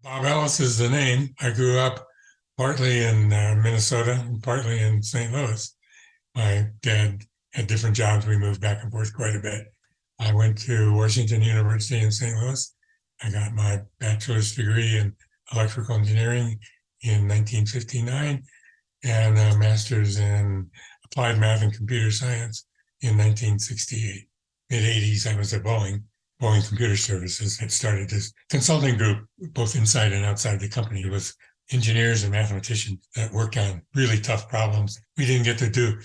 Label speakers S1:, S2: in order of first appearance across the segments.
S1: Bob Ellis is the name. I grew up partly in Minnesota and partly in St. Louis. My dad had different jobs. We moved back and forth quite a bit. I went to Washington University in St. Louis. I got my bachelor's degree in electrical engineering in 1959 and a master's in applied math and computer science in 1968. Mid-'80s, I was at Boeing Computer Services, had started this consulting group, both inside and outside the company. It was engineers and mathematicians that worked on really tough problems. We didn't get to do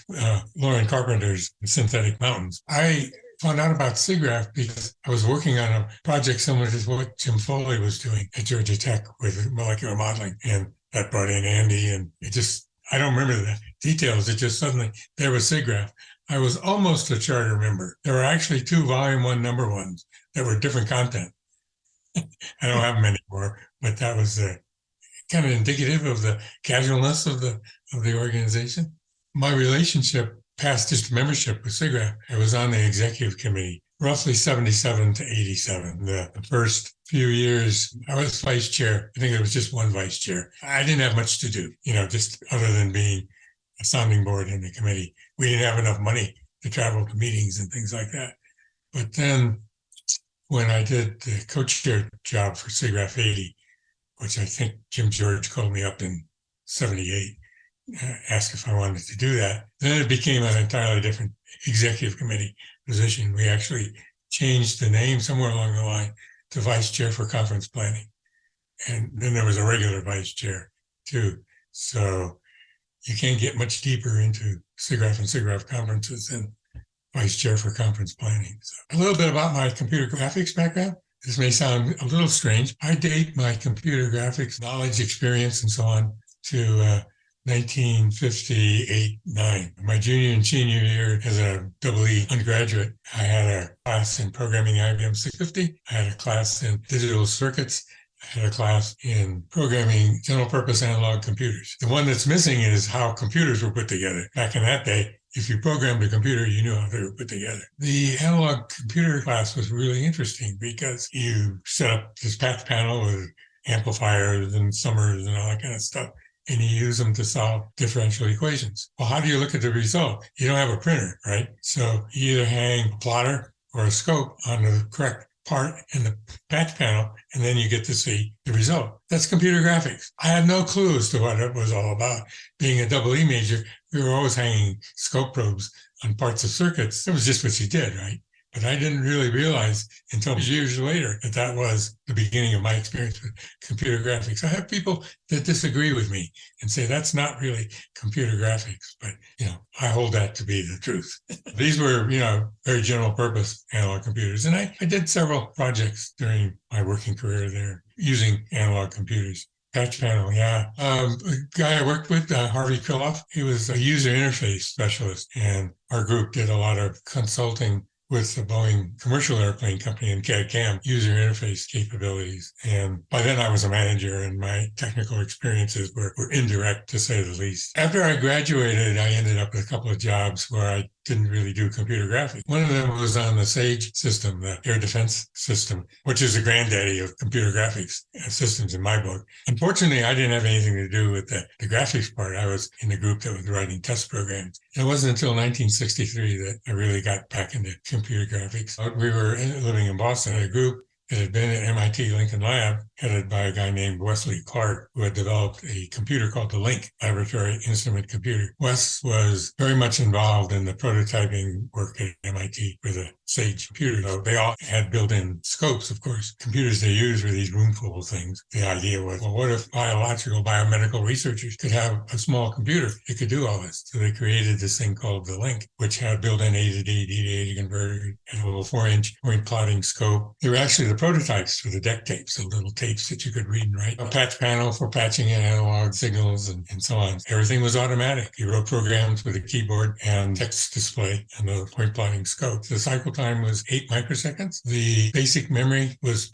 S1: Lauren Carpenter's Synthetic Mountains. I found out about SIGGRAPH because I was working on a project similar to what Jim Foley was doing at Georgia Tech with molecular modeling. And that brought in Andy, and I don't remember the details. It just suddenly, there was SIGGRAPH. I was almost a charter member. There were actually 2 volume 1 number 1s that were different content. I don't have them anymore, but that was kind of indicative of the casualness of the organization. My relationship past just membership with SIGGRAPH, I was on the executive committee, roughly 77 to 87. The first few years, I was vice chair. I think there was just one vice chair. I didn't have much to do, just other than being a sounding board in the committee. We didn't have enough money to travel to meetings and things like that. But then when I did the co-chair job for SIGGRAPH 80, which I think Jim George called me up in 78, asked if I wanted to do that. Then it became an entirely different executive committee position. We actually changed the name somewhere along the line to vice chair for conference planning. And then there was a regular vice chair too. So you can't get much deeper into SIGGRAPH and SIGGRAPH conferences than vice chair for conference planning. So a little bit about my computer graphics background. This may sound a little strange. I date my computer graphics knowledge, experience, and so on to 1958-9. My junior and senior year as a EE undergraduate, I had a class in programming IBM 650. I had a class in digital circuits. I had a class in programming general purpose analog computers. The one that's missing is how computers were put together. Back in that day, if you programmed a computer, you knew how they were put together. The analog computer class was really interesting because you set up this patch panel with amplifiers and summers and all that kind of stuff, and you use them to solve differential equations. Well, how do you look at the result? You don't have a printer, right? So you either hang a plotter or a scope on the correct part in the patch panel, and then you get to see the result. That's computer graphics. I had no clue as to what it was all about. Being a EE major, we were always hanging scope probes on parts of circuits. It was just what you did, right? But I didn't really realize until years later that that was the beginning of my experience with computer graphics. I have people that disagree with me and say that's not really computer graphics, but I hold that to be the truth. These were, very general purpose analog computers. And I did several projects during my working career there using analog computers. Patch panel, yeah. The guy I worked with, Harvey Kiloff, he was a user interface specialist, and our group did a lot of consulting with the Boeing commercial airplane company and CAD/CAM user interface capabilities. And by then I was a manager and my technical experiences were indirect, to say the least. After I graduated, I ended up with a couple of jobs where I didn't really do computer graphics. One of them was on the SAGE system, the air defense system, which is the granddaddy of computer graphics systems in my book. Unfortunately, I didn't have anything to do with the graphics part. I was in the group that was writing test programs. It wasn't until 1963 that I really got back into computer graphics. We were living in Boston at a group that had been at MIT Lincoln Lab, headed by a guy named Wesley Clark, who had developed a computer called the LINC, Laboratory Instrument Computer. Wes was very much involved in the prototyping work at MIT for the SAGE computer. So they all had built-in scopes, of course. Computers they used were these roomful of things. The idea was, well, what if biomedical researchers could have a small computer that could do all this? So they created this thing called the LINC, which had built-in A to D, D to A converter, and a little 4-inch point plotting scope. They were actually the prototypes for the deck tapes, the little tapes that you could read and write. A patch panel for patching in analog signals and so on. Everything was automatic. You wrote programs with a keyboard and text display and the point plotting scope. The cycle time was 8 microseconds. The basic memory was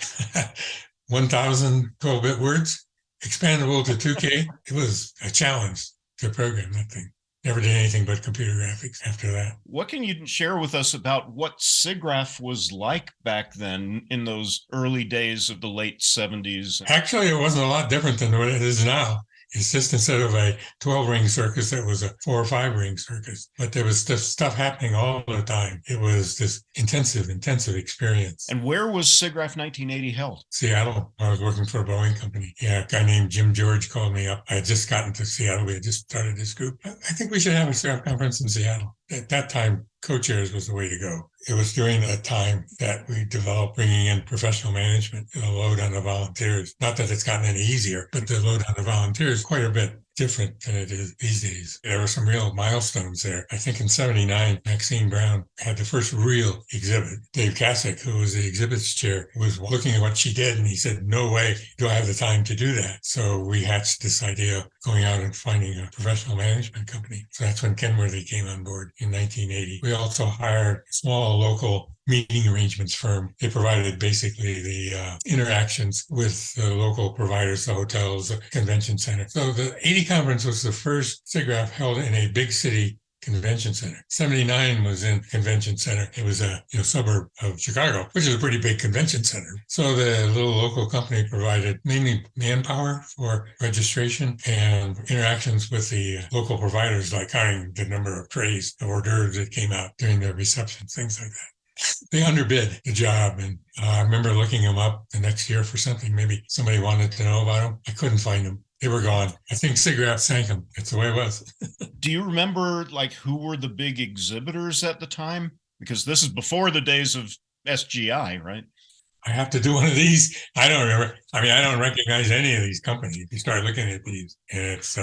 S1: 1,000 12-bit words, expandable to 2K. It was a challenge to program that thing. never did anything but computer graphics after that.
S2: What can you share with us about what SIGGRAPH was like back then in those early days of the late 70s?
S1: Actually, it wasn't a lot different than what it is now. It's just instead of a 12-ring circus, that was a 4 or 5-ring circus. But there was stuff happening all the time. It was this intensive experience.
S2: And where was SIGGRAPH 1980 held?
S1: Seattle. I was working for a Boeing company. Yeah, a guy named Jim George called me up. I had just gotten to Seattle. We had just started this group. I think we should have a SIGGRAPH conference in Seattle. At that time, co-chairs was the way to go. It was during that time that we developed bringing in professional management and a load on the volunteers. Not that it's gotten any easier, but the load on the volunteers is quite a bit different than it is these days. There were some real milestones there. I think in '79, Maxine Brown had the first real exhibit. Dave Kasich, who was the exhibits chair, was looking at what she did, and he said, no way do I have the time to do that. So we hatched this idea of going out and finding a professional management company. So that's when Kenworthy came on board in 1980. We also hired a small local meeting arrangements firm. They provided basically the interactions with the local providers, the hotels, the convention center. So the 80 conference was the first SIGGRAPH held in a big city convention center. 79 was in convention center. It was a suburb of Chicago, which is a pretty big convention center. So the little local company provided mainly manpower for registration and interactions with the local providers, like counting the number of trays of hors d'oeuvres that came out during the reception, things like that. They underbid the job, and I remember looking them up the next year for something. Maybe somebody wanted to know about them. I couldn't find them. They were gone. I think SIGGRAPH sank them. That's the way it was.
S2: Do you remember who were the big exhibitors at the time? Because this is before the days of SGI, right?
S1: I have to do one of these. I don't remember. I mean, I don't recognize any of these companies. You start looking at these, and it's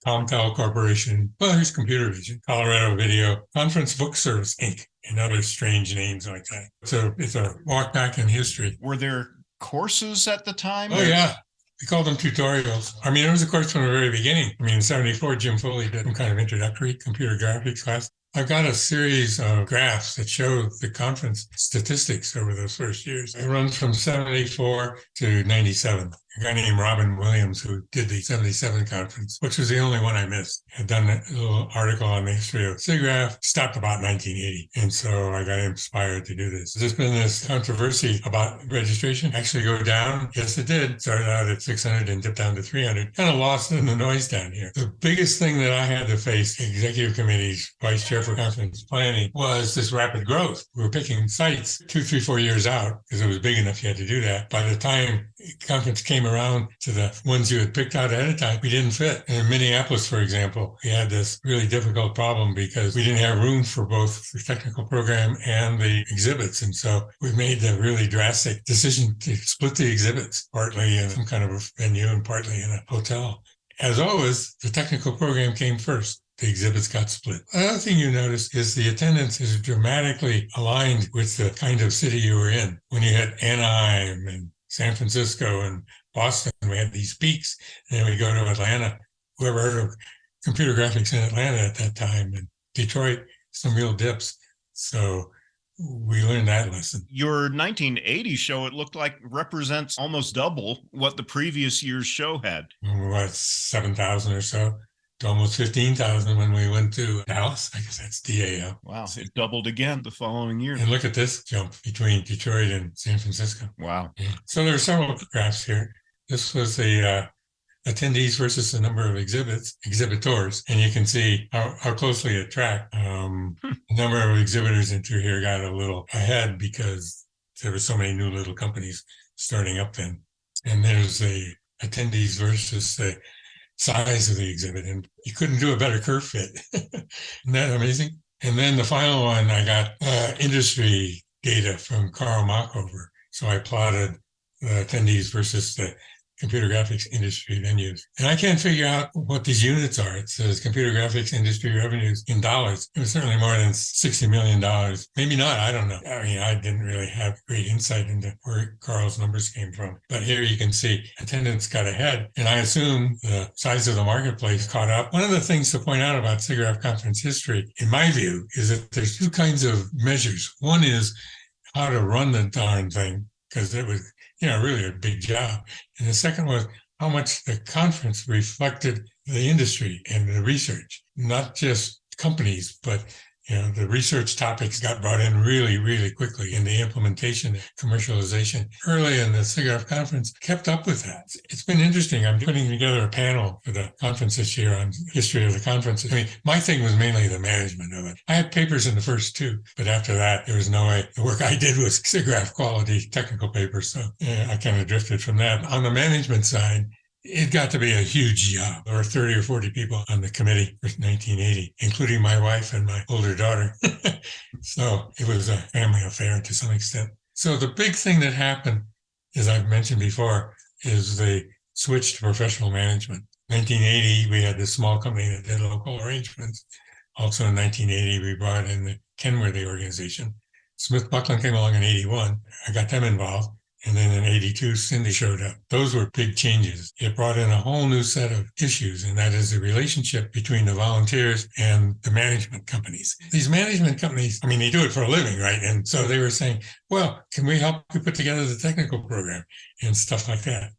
S1: Comtel Corporation. Well, here's Computer Vision, Colorado Video, Conference Book Service, Inc., and other strange names like that. So it's a walk back in history.
S2: Were there courses at the time?
S1: Oh, yeah. We called them tutorials. I mean, there was a course from the very beginning. I mean, in '74, Jim Foley did some kind of introductory computer graphics class. I've got a series of graphs that show the conference statistics over those first years. It runs from 74 to 97. A guy named Robin Williams, who did the 77 conference, which was the only one I missed, had done a little article on the history of SIGGRAPH, stopped about 1980. And so I got inspired to do this. There's been this controversy about registration actually go down. Yes, it did. Started out at 600 and dipped down to 300. Kind of lost in the noise down here. The biggest thing that I had to face, executive committees, vice chair for conference planning, was this rapid growth. We were picking sites 2, 3, 4 years out because it was big enough you had to do that. By the time the conference came around to the ones you had picked out ahead of time, we didn't fit. In Minneapolis, for example, we had this really difficult problem because we didn't have room for both the technical program and the exhibits. And so we made the really drastic decision to split the exhibits, partly in some kind of a venue and partly in a hotel. As always, the technical program came first. The exhibits got split. Another thing you notice is the attendance is dramatically aligned with the kind of city you were in. When you had Anaheim and San Francisco and Boston, we had these peaks. And then we go to Atlanta. Whoever heard of computer graphics in Atlanta at that time, and Detroit, some real dips. So we learned that lesson.
S2: Your 1980 show, it looked like, represents almost double what the previous year's show had.
S1: What, 7,000 or so? To almost 15,000 when we went to Dallas. I guess that's DAO.
S2: Wow, it doubled again the following year.
S1: And look at this jump between Detroit and San Francisco.
S2: Wow.
S1: Yeah. So there are several graphs here. This was the attendees versus the number of exhibitors. And you can see how closely it tracked. The number of exhibitors into here got a little ahead because there were so many new little companies starting up then. And there's the attendees versus the size of the exhibit, and you couldn't do a better curve fit. Isn't that amazing? And then the final one, I got industry data from Carl Machover. So I plotted the attendees versus the computer graphics industry venues. And I can't figure out what these units are. It says computer graphics industry revenues in dollars. It was certainly more than $60 million. Maybe not. I don't know. I mean, I didn't really have great insight into where Carl's numbers came from. But here you can see attendance got ahead. And I assume the size of the marketplace caught up. One of the things to point out about SIGGRAPH conference history, in my view, is that there's two kinds of measures. One is how to run the darn thing, because it was really a big job. And the second was how much the conference reflected the industry and the research, not just companies, but the research topics got brought in really, really quickly, and the implementation, commercialization early in the SIGGRAPH conference kept up with that. It's been interesting. I'm putting together a panel for the conference this year on history of the conferences. I mean, my thing was mainly the management of it. I had papers in the first two, but after that, there was no way. The work I did was SIGGRAPH quality technical papers, so I kind of drifted from that. On the management side, it got to be a huge job. There were 30 or 40 people on the committee for 1980, including my wife and my older daughter. So it was a family affair to some extent. So the big thing that happened, as I've mentioned before, is the switch to professional management. 1980, we had this small company that did local arrangements. Also in 1980, we brought in the Kenworthy organization. Smith Buckland came along in 81. I got them involved. And then in 82, Cindy showed up. Those were big changes. It brought in a whole new set of issues, and that is the relationship between the volunteers and the management companies. These management companies, I mean, they do it for a living, right? And so they were saying, well, can we help you put together the technical program and stuff like that?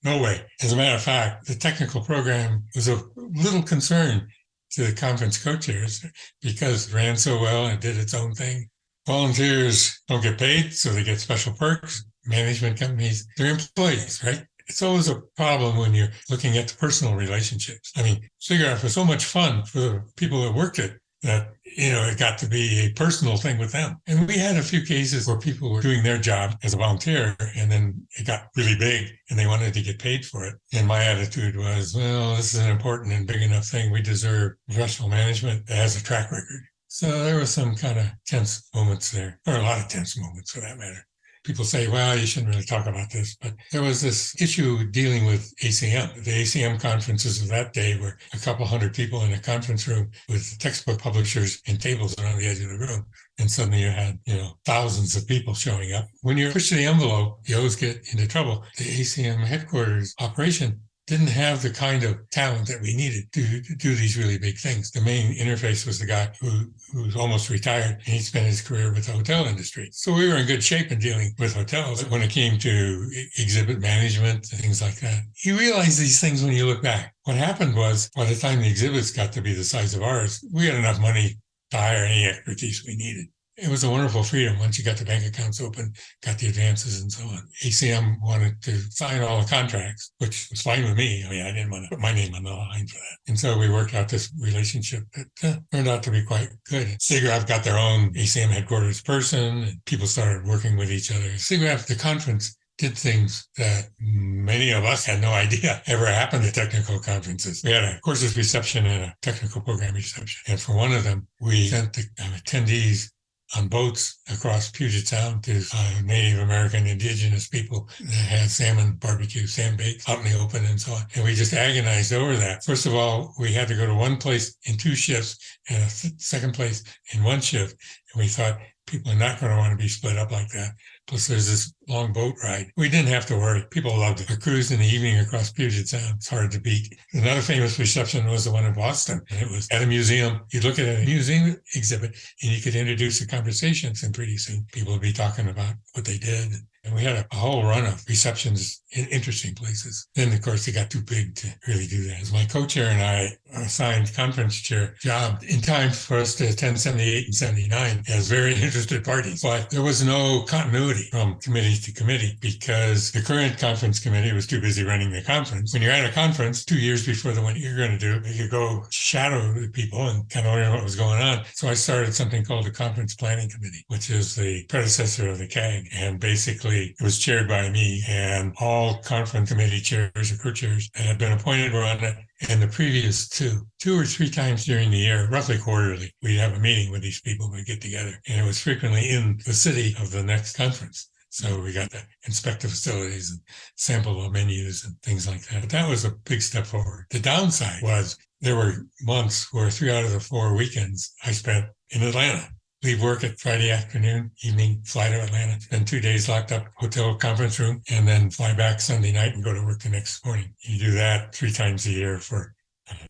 S1: No way. As a matter of fact, the technical program was a little concern to the conference co-chairs because it ran so well and did its own thing. Volunteers don't get paid, so they get special perks. Management companies, they're employees, right? It's always a problem when you're looking at the personal relationships. I mean, SIGGRAPH was so much fun for the people that worked it that, it got to be a personal thing with them. And we had a few cases where people were doing their job as a volunteer, and then it got really big and they wanted to get paid for it. And my attitude was, well, this is an important and big enough thing. We deserve professional management that has a track record. So there were some kind of tense moments there, or a lot of tense moments for that matter. People say, well, you shouldn't really talk about this, but there was this issue dealing with ACM. The ACM conferences of that day were a couple hundred people in a conference room with textbook publishers and tables around the edge of the room. And suddenly you had, thousands of people showing up. When you're pushing the envelope, you always get into trouble. The ACM headquarters operation didn't have the kind of talent that we needed to do these really big things. The main interface was the guy who's almost retired, and he spent his career with the hotel industry. So we were in good shape in dealing with hotels. When it came to exhibit management and things like that, you realize these things when you look back. What happened was, by the time the exhibits got to be the size of ours, we had enough money to hire any expertise we needed. It was a wonderful freedom once you got the bank accounts open, got the advances and so on. ACM wanted to sign all the contracts, which was fine with me. I mean, I didn't want to put my name on the line for that. And so we worked out this relationship that turned out to be quite good. SIGGRAPH got their own ACM headquarters person, and people started working with each other. SIGGRAPH, the conference, did things that many of us had no idea ever happened at technical conferences. We had a courses reception and a technical program reception. And for one of them, we sent the attendees on boats across Puget Sound to Native American indigenous people that had salmon barbecue, sand baked out in the open and so on. And we just agonized over that. First of all, we had to go to one place in two shifts and a second place in one shift. And we thought people are not going to want to be split up like that. Plus there's this long boat ride. We didn't have to worry. People loved it. A cruise in the evening across Puget Sound, it's hard to beat. Another famous reception was the one in Boston. And it was at a museum. You'd look at a museum exhibit and you could introduce the conversations, and pretty soon people would be talking about what they did. And we had a whole run of receptions in interesting places. Then, of course, it got too big to really do that. As my co-chair and I assigned conference chair job in time for us to attend 78 and 79 as very interested parties. But there was no continuity from committee to committee because the current conference committee was too busy running the conference. When you're at a conference 2 years before the one you're going to do, you could go shadow the people and kind of learn what was going on. So I started something called the Conference Planning Committee, which is the predecessor of the CAG. And basically, it was chaired by me, and all conference committee chairs or co-chairs that had been appointed were on it. And the previous two or three times during the year, roughly quarterly, we'd have a meeting with these people. We'd get together. And it was frequently in the city of the next conference. So we got to inspect the facilities and sample the menus and things like that. But that was a big step forward. The downside was there were months where 3 out of the 4 weekends I spent in Atlanta. Leave work at Friday afternoon, evening, fly to Atlanta, spend 2 days locked up, hotel conference room, and then fly back Sunday night and go to work the next morning. You do that 3 times a year for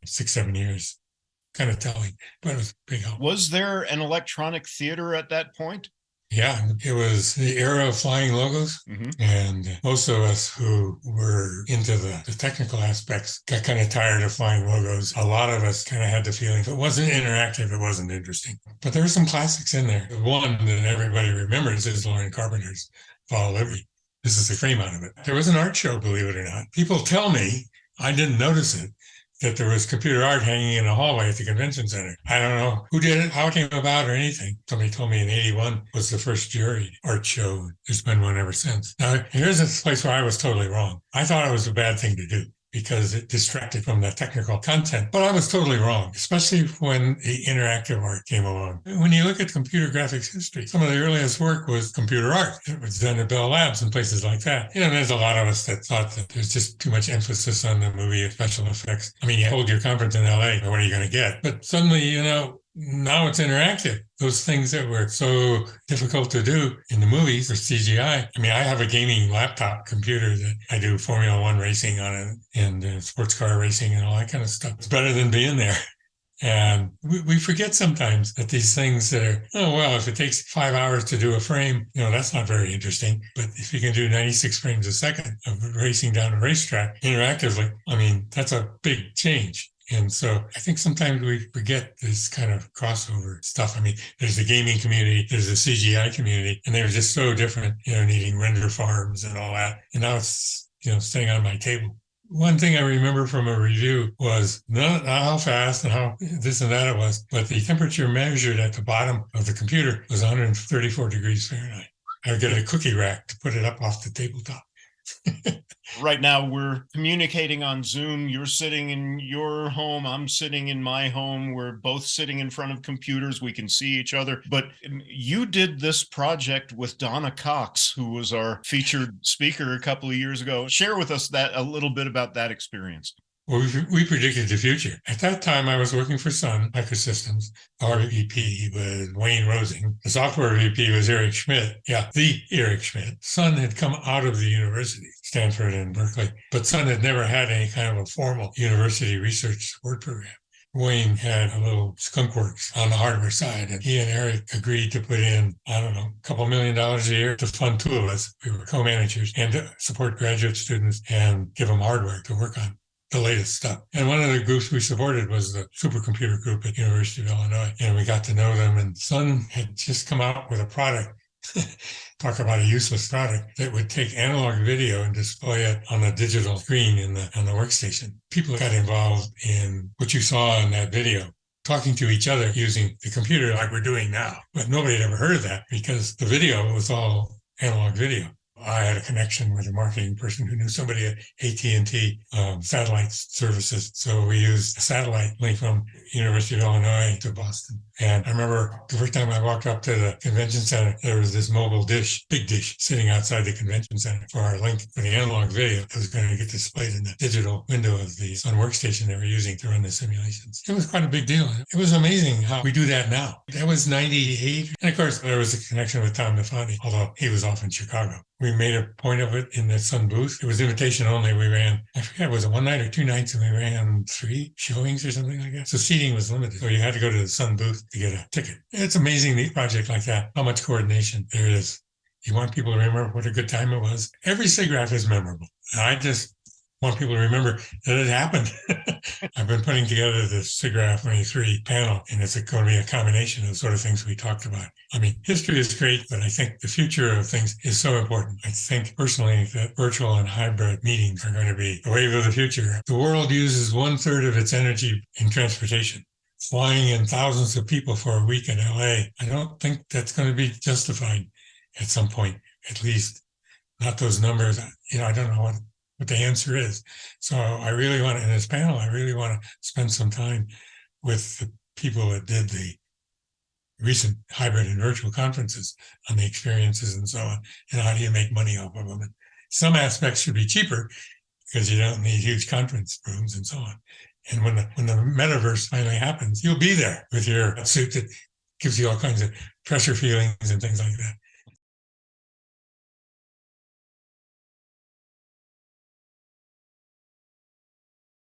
S1: 6-7 years. Kind of telling, but it was a big help.
S2: Was there an electronic theater at that point?
S1: Yeah, it was the era of flying logos. And most of us who were into the technical aspects got kind of tired of flying logos. A lot of us kind of had the feeling if it wasn't interactive, it wasn't interesting. But there were some classics in there. The one that everybody remembers is Lauren Carpenter's Fall of Liberty. This is the frame out of it. There was an art show, believe it or not. People tell me, I didn't notice it, that there was computer art hanging in a hallway at the convention center. I don't know who did it, how it came about, or anything. Somebody told me in 81 was the first jury art show. There's been one ever since. Now, here's a place where I was totally wrong. I thought it was a bad thing to do because it distracted from the technical content. But I was totally wrong, especially when the interactive art came along. When you look at computer graphics history, some of the earliest work was computer art. It was done at Bell Labs and places like that. There's a lot of us that thought that there's just too much emphasis on the movie special effects. I mean, you hold your conference in LA, what are you going to get? But suddenly, now it's interactive. Those things that were so difficult to do in the movies or CGI. I mean, I have a gaming laptop computer that I do Formula One racing on it and sports car racing and all that kind of stuff. It's better than being there. And we forget sometimes that these things that are, if it takes 5 hours to do a frame, that's not very interesting. But if you can do 96 frames a second of racing down a racetrack interactively, I mean, that's a big change. And so I think sometimes we forget this kind of crossover stuff. I mean, there's the gaming community, there's the CGI community, and they were just so different, needing render farms and all that. And now it's, staying on my table. One thing I remember from a review was not how fast and how this and that it was, but the temperature measured at the bottom of the computer was 134 degrees Fahrenheit. I would get a cookie rack to put it up off the tabletop.
S2: Right now, we're communicating on Zoom. You're sitting in your home. I'm sitting in my home. We're both sitting in front of computers. We can see each other. But you did this project with Donna Cox, who was our featured speaker a couple of years ago. Share with us a little bit about that experience.
S1: Well, we predicted the future. At that time, I was working for Sun Microsystems. Our VP was Wayne Rosing. The software VP was Eric Schmidt. Yeah, the Eric Schmidt. Sun had come out of the university, Stanford and Berkeley, but Sun had never had any kind of a formal university research support program. Wayne had a little skunk works on the hardware side, and he and Eric agreed to put in, a couple $1 million a year to fund two of us. We were co-managers and to support graduate students and give them hardware to work on the latest stuff. And one of the groups we supported was the supercomputer group at University of Illinois. And we got to know them. And Sun had just come out with a product, talk about a useless product, that would take analog video and display it on a digital screen on the workstation. People got involved in what you saw in that video, talking to each other using the computer like we're doing now. But nobody had ever heard of that because the video was all analog video. I had a connection with a marketing person who knew somebody at AT&T satellite services. So we used a satellite link from University of Illinois to Boston. And I remember the first time I walked up to the convention center, there was this mobile dish, big dish, sitting outside the convention center for our link for the analog video that was going to get displayed in the digital window of the Sun workstation they were using to run the simulations. It was quite a big deal. It was amazing how we do that now. That was 98. And of course, there was a connection with Tom Nafani, although he was off in Chicago. We made a point of it in the Sun booth. It was invitation only. We ran, I forget, was it one night or 2 nights? And we ran 3 showings or something like that. So seating was limited. So you had to go to the Sun booth to get a ticket. It's amazing, the project like that, how much coordination there is. You want people to remember what a good time it was. Every SIGGRAPH is memorable. I just want people to remember that it happened. I've been putting together the SIGGRAPH 23 panel, and it's going to be a combination of the sort of things we talked about. I mean, history is great, but I think the future of things is so important. I think personally that virtual and hybrid meetings are going to be the wave of the future. The world uses 1/3 of its energy in transportation. Flying in thousands of people for a week in LA, I don't think that's going to be justified at some point, at least not those numbers. I don't know what the answer is. So I really want to, in this panel, I really want to spend some time with the people that did the recent hybrid and virtual conferences on the experiences and so on, and how do you make money off of them. And some aspects should be cheaper because you don't need huge conference rooms and so on. And when the metaverse finally happens, you'll be there with your suit that gives you all kinds of pressure feelings and things like that.